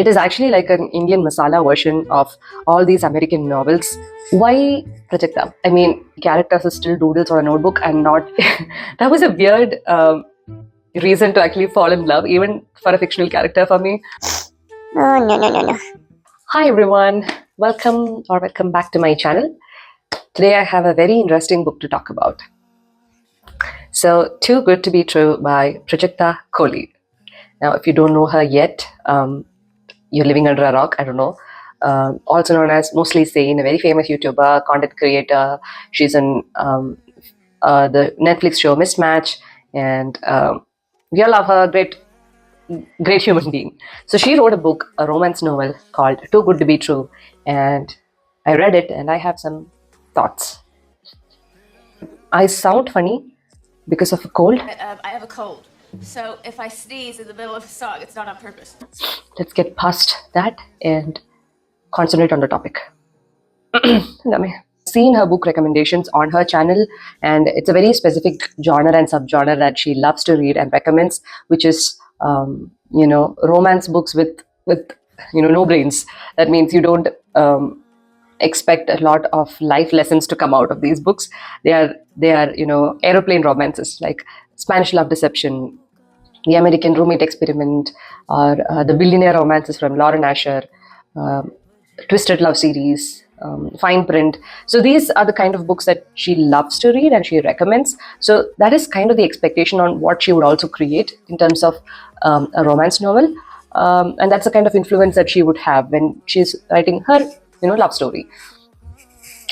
It is actually like an Indian masala version of all these American novels. Why Prajakta? I mean, characters are still doodles on a notebook and not. That was a weird reason to actually fall in love, even for a fictional character for me. Oh, no. Hi everyone, welcome back to my channel. Today I have a very interesting book to talk about. So, Too Good to Be True by Prajakta Koli. Now, if you don't know her yet, you're living under a rock, I don't know. Also known as Mostlysane, a very famous YouTuber, content creator. She's in the Netflix show Mismatch, and we all love her. Great human being. So she wrote a book, a romance novel called Too Good to Be True, and I read it and I have some thoughts. I sound funny because of a cold. I have a cold, so if I sneeze in the middle of a song, it's not on purpose. Let's get past that and concentrate on the topic. Seen her book recommendations on her channel, and it's a very specific genre and subgenre that she loves to read and recommends, which is romance books with no brains. That means you don't expect a lot of life lessons to come out of these books. They are aeroplane romances like Spanish Love Deception, The American Roommate Experiment, or the Billionaire Romances from Lauren Asher, Twisted Love series, Fine Print. So these are the kind of books that she loves to read and she recommends. So that is kind of the expectation on what she would also create in terms of a romance novel. And that's the kind of influence that she would have when she's writing her love story.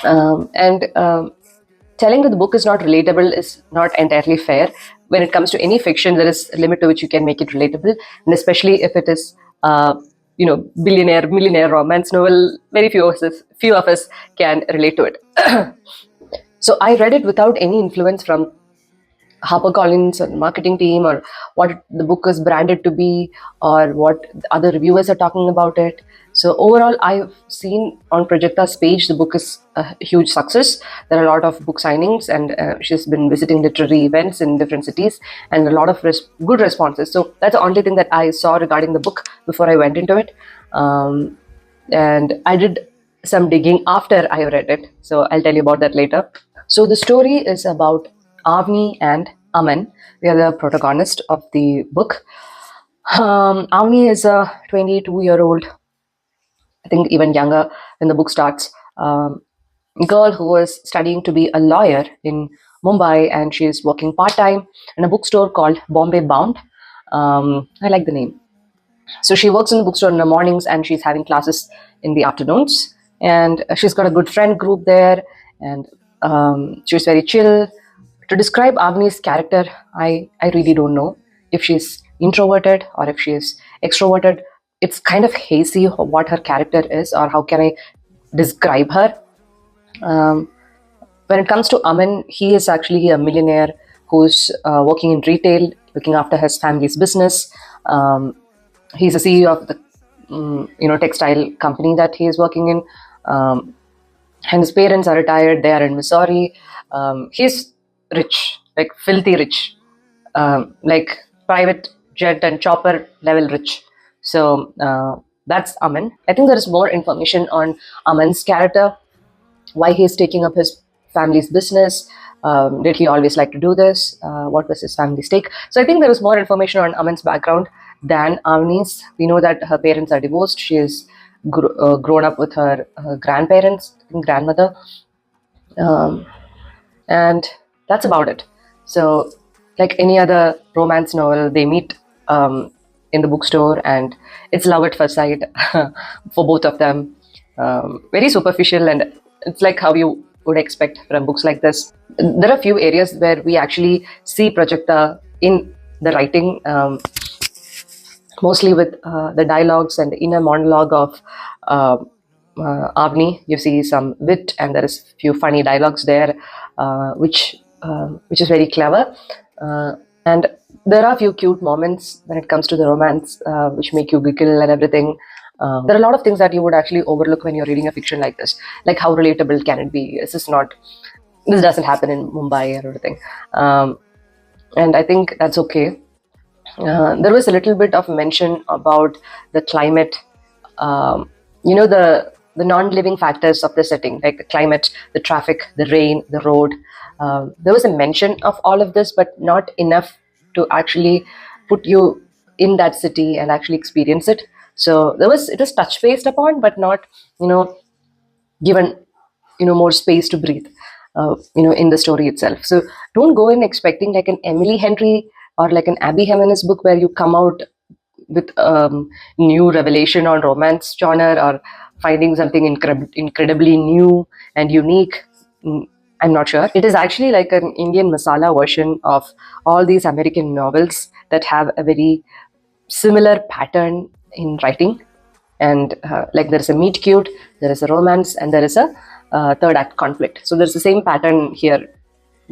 Telling that the book is not relatable is not entirely fair. When it comes to any fiction, there is a limit to which you can make it relatable, and especially if it is millionaire romance novel, very few of us can relate to it. So I read it without any influence from HarperCollins or marketing team, or what the book is branded to be, or what other reviewers are talking about it. So overall, I've seen on Prajakta's page, the book is a huge success. There are a lot of book signings, and she's been visiting literary events in different cities, and a lot of good responses. So that's the only thing that I saw regarding the book before I went into it. And I did some digging after I read it. So I'll tell you about that later. So the story is about Avni and Aman. They are the protagonist of the book. Avni is a 22-year-old, I think even younger when the book starts, girl who was studying to be a lawyer in Mumbai, and she is working part-time in a bookstore called Bombay Bound. I like the name. So she works in the bookstore in the mornings and she's having classes in the afternoons. And she's got a good friend group there, and she's very chill. To describe Avni's character, I really don't know if she's introverted or if she's extroverted. It's kind of hazy what her character is, or how can I describe her. When it comes to Aman, he is actually a millionaire who's working in retail, looking after his family's business. He's a CEO of the textile company that he is working in. And his parents are retired. They are in Missouri. He's rich, like filthy rich, like private jet and chopper level rich. So that's Aman. I think there is more information on Aman's character, why he is taking up his family's business. Did he always like to do this? What was his family's stake? So I think there is more information on Aman's background than Avni's. We know that her parents are divorced. She is grown up with her grandparents, grandmother, and that's about it. So, like any other romance novel, they meet in the bookstore, and it's love at first sight for both of them. Very superficial, and it's like how you would expect from books like this. There are a few areas where we actually see Prajakta in the writing, mostly with the dialogues and the inner monologue of Avni. You see some wit, and there is few funny dialogues there, which is very clever. And there are a few cute moments when it comes to the romance, which make you giggle and everything. There are a lot of things that you would actually overlook when you're reading a fiction like this, like how relatable can it be? This doesn't happen in Mumbai or everything, and I think that's okay. There was a little bit of mention about the climate the non-living factors of the setting, like the climate, the traffic, the rain, the road. There was a mention of all of this, but not enough to actually put you in that city and actually experience it. So it was touch based upon, but not given more space to breathe in the story itself. So don't go in expecting like an Emily Henry or like an Abby Jimenez book where you come out with new revelation on romance genre or finding something incredibly new and unique. I'm not sure. It is actually like an Indian masala version of all these American novels that have a very similar pattern in writing. And like there is a meet cute, there is a romance, and there is a third act conflict. So there's the same pattern here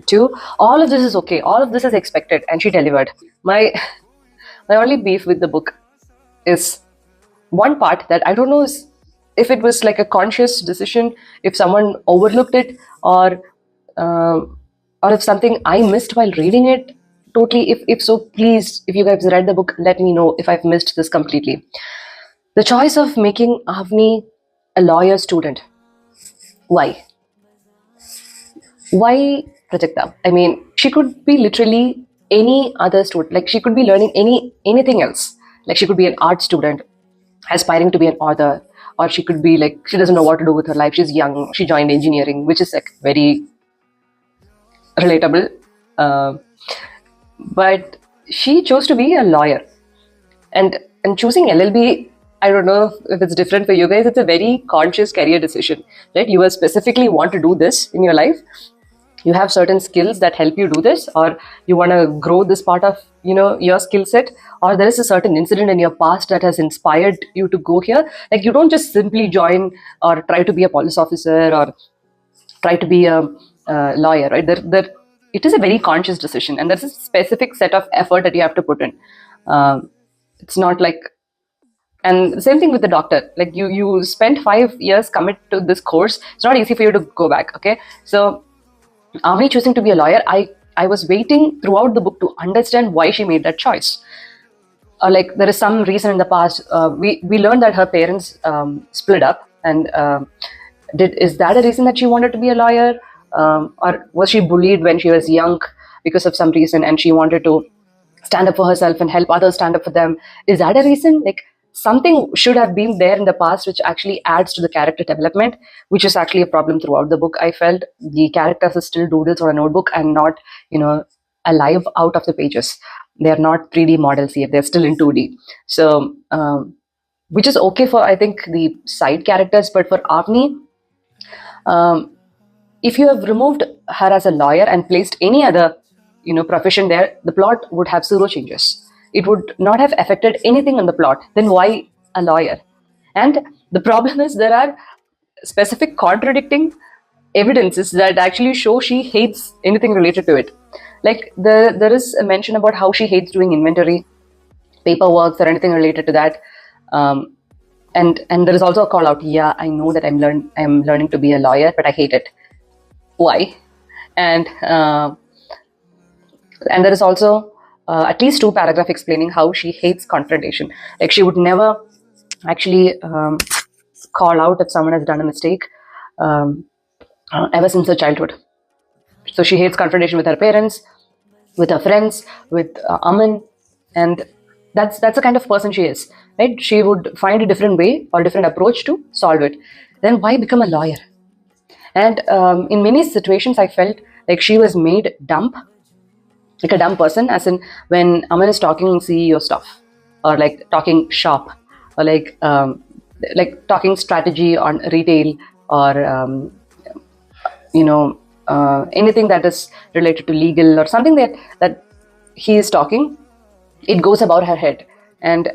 too. All of this is okay. All of this is expected, and she delivered. My only beef with the book is one part that I don't know is if it was like a conscious decision, if someone overlooked it, or if something I missed while reading it. Totally, if so, please, if you guys read the book, let me know if I've missed this completely. The choice of making Avni a lawyer student. Why? Why Prajakta? I mean, she could be literally any other student. Like she could be learning anything else. Like she could be an art student, aspiring to be an author, or she could be like she doesn't know what to do with her life. She's young. She joined engineering, which is like very relatable. But she chose to be a lawyer, and choosing LLB. I don't know if it's different for you guys. It's a very conscious career decision, right? You specifically want to do this in your life. You have certain skills that help you do this, or you want to grow this part of your skill set, or there is a certain incident in your past that has inspired you to go here. Like you don't just simply join or try to be a police officer or try to be a lawyer, right? It is a very conscious decision, and there's a specific set of effort that you have to put in. It's not like. And the same thing with the doctor. Like you spent 5 years commit to this course. It's not easy for you to go back. Okay, so Avni choosing to be a lawyer, I was waiting throughout the book to understand why she made that choice. Like there is some reason in the past. We learned that her parents split up, and is that a reason that she wanted to be a lawyer, or was she bullied when she was young because of some reason, and she wanted to stand up for herself and help others stand up for them? Is that a reason? Like something should have been there in the past which actually adds to the character development, which is actually a problem throughout the book. I felt the characters are still doodles on a notebook and not alive out of the pages. They're not 3D models yet, they're still in 2D. So which is okay for I think the side characters, but for Avni, if you have removed her as a lawyer and placed any other profession there, the plot would have zero changes. It would not have affected anything on the plot. Then why a lawyer? And the problem is there are specific contradicting evidences that actually show she hates anything related to it. Like there is a mention about how she hates doing inventory, paperwork, or anything related to that. And there is also a call out. Yeah, I know that I'm learning to be a lawyer, but I hate it. Why? And there is also at least 2 paragraphs explaining how she hates confrontation. Like she would never actually call out if someone has done a mistake ever since her childhood. So she hates confrontation with her parents, with her friends, with Aman, and that's the kind of person she is, right? She would find a different way or different approach to solve it. Then why become a lawyer? And in many situations, I felt like she was made dumb, like a dumb person, as in when Aman is talking CEO stuff, or like talking shop, or like talking strategy on retail, or anything that is related to legal or something that he is talking, it goes above her head, and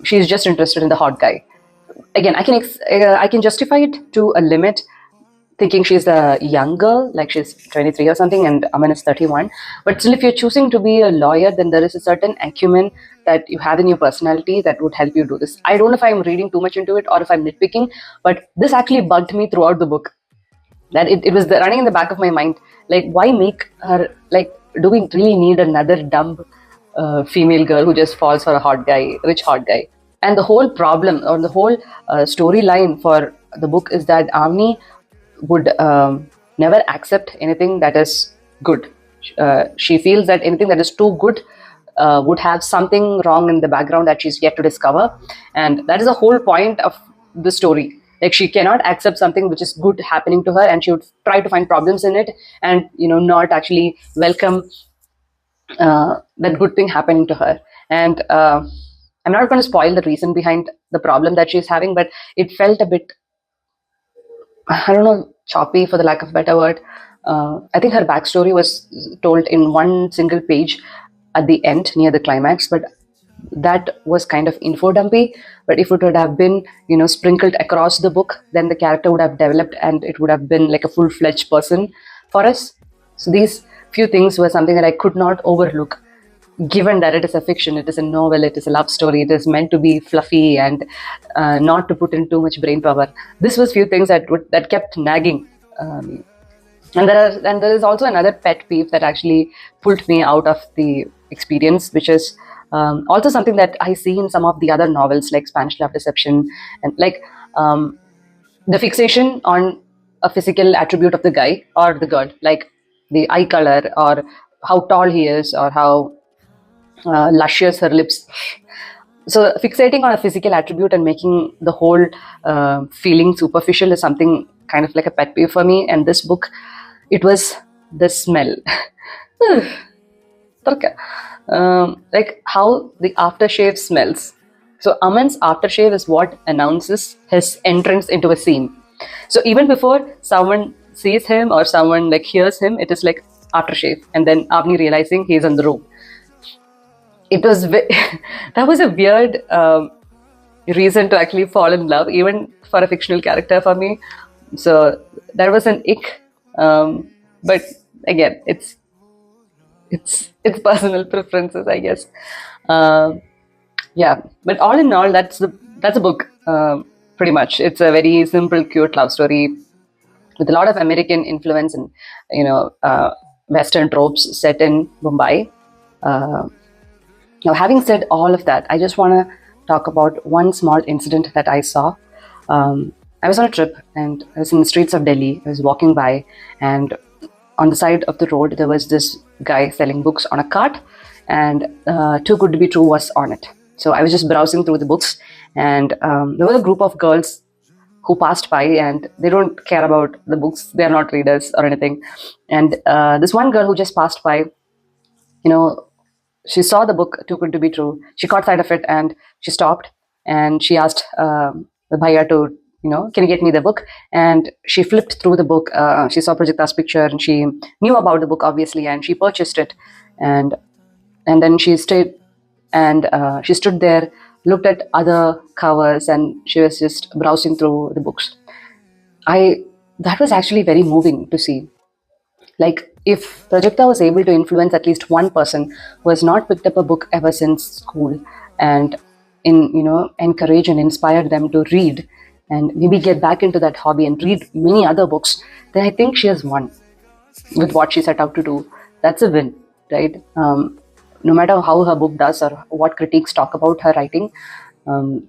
she's just interested in the hot guy. Again, I can justify it to a limit, thinking she's a young girl, like she's 23 or something, and Aman is 31. But still, if you're choosing to be a lawyer, then there is a certain acumen that you have in your personality that would help you do this. I don't know if I'm reading too much into it or if I'm nitpicking, but this actually bugged me throughout the book. That it was running in the back of my mind. Like, why make her, like, do we really need another dumb female girl who just falls for a hot guy, rich hot guy? And the whole problem or the whole storyline for the book is that Avni would never accept anything that is good. She feels that anything that is too good would have something wrong in the background that she's yet to discover. And that is the whole point of the story. Like, she cannot accept something which is good happening to her, and she would try to find problems in it, and not actually welcome that good thing happening to her. And I'm not going to spoil the reason behind the problem that she's having, but it felt a bit, I don't know, choppy for the lack of a better word. I think her backstory was told in one single page at the end near the climax, but that was kind of info dumpy. But if it would have been, sprinkled across the book, then the character would have developed and it would have been like a full-fledged person for us. So these few things were something that I could not overlook, given that it is a fiction, it is a novel, it is a love story, it is meant to be fluffy and not to put in too much brain power. This was few things that kept nagging. And there is also another pet peeve that actually pulled me out of the experience, which is also something that I see in some of the other novels like Spanish Love Deception, and like the fixation on a physical attribute of the guy or the girl, like the eye color or how tall he is or how luscious her lips. So fixating on a physical attribute and making the whole feeling superficial is something kind of like a pet peeve for me. And this book, it was the smell. Like how the aftershave smells. So Aman's aftershave is what announces his entrance into a scene. So even before someone sees him or someone like hears him, it is like aftershave, and then Avni realizing he's on the room. It was that was a weird reason to actually fall in love, even for a fictional character for me. So that was an ick. But again, it's personal preferences, I guess. Yeah, but all in all, that's a book. Pretty much, it's a very simple, cute love story with a lot of American influence and Western tropes set in Mumbai. Now, having said all of that, I just want to talk about one small incident that I saw. I was on a trip and I was in the streets of Delhi. I was walking by, and on the side of the road, there was this guy selling books on a cart, and Too Good to Be True was on it. So I was just browsing through the books, and there was a group of girls who passed by, and they don't care about the books. They're not readers or anything. And this one girl who just passed by, she saw the book Too Good to Be True. She caught sight of it and she stopped and she asked the bhaiya to, can you get me the book? And she flipped through the book. She saw Prajakta's picture and she knew about the book, obviously, and she purchased it. And then she stayed and she stood there, looked at other covers, and she was just browsing through the books. That was actually very moving to see. Like, if Prajakta was able to influence at least one person who has not picked up a book ever since school, and encourage and inspire them to read and maybe get back into that hobby and read many other books, then I think she has won with what she set out to do. That's a win, right? No matter how her book does or what critics talk about her writing,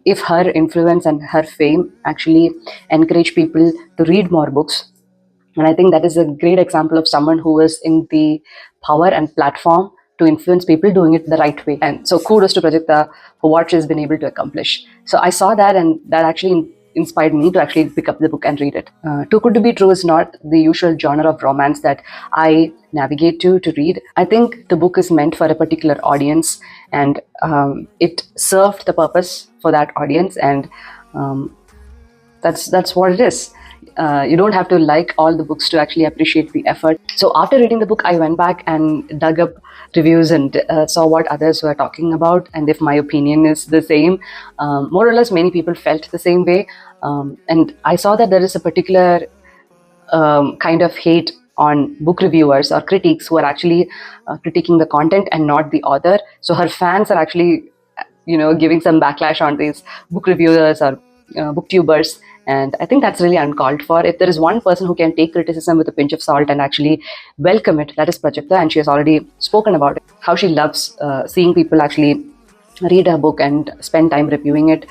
if her influence and her fame actually encourage people to read more books, and I think that is a great example of someone who is in the power and platform to influence people doing it the right way. And so kudos to Prajakta for what she's been able to accomplish. So I saw that, and that actually inspired me to actually pick up the book and read it. Too Good to Be True is not the usual genre of romance that I navigate to read. I think the book is meant for a particular audience, and it served the purpose for that audience, and that's what it is. You don't have to like all the books to actually appreciate the effort. So after reading the book, I went back and dug up reviews and saw what others were talking about, and if my opinion is the same. More or less, many people felt the same way. And I saw that there is a particular kind of hate on book reviewers or critics who are actually critiquing the content and not the author. So her fans are actually, giving some backlash on these book reviewers or booktubers. And I think that's really uncalled for. If there is one person who can take criticism with a pinch of salt and actually welcome it, that is Prajakta, and she has already spoken about it, how she loves seeing people actually read her book and spend time reviewing it.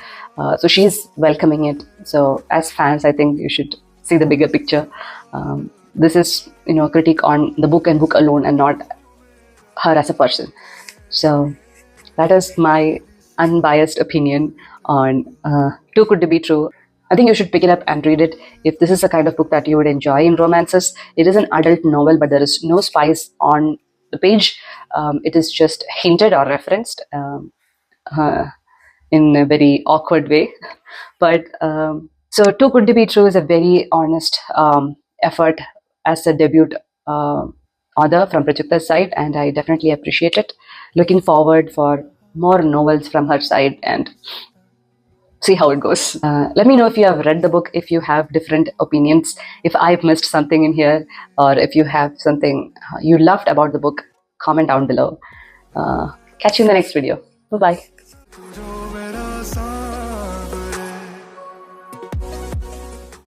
So she's welcoming it. So as fans, I think you should see the bigger picture. This is, a critique on the book and book alone, and not her as a person. So that is my unbiased opinion on Too Good to Be True. I think you should pick it up and read it if this is the kind of book that you would enjoy in romances. It is an adult novel, but there is no spice on the page. It is just hinted or referenced uh, in a very awkward way. But so Too Good to Be True is a very honest effort as a debut author from Prajakta's side, and I definitely appreciate it. Looking forward for more novels from her side and see how it goes. Let me know if you have read the book, if you have different opinions, if I've missed something in here, or if you have something you loved about the book. Comment down below. Catch you in the next video. Bye bye.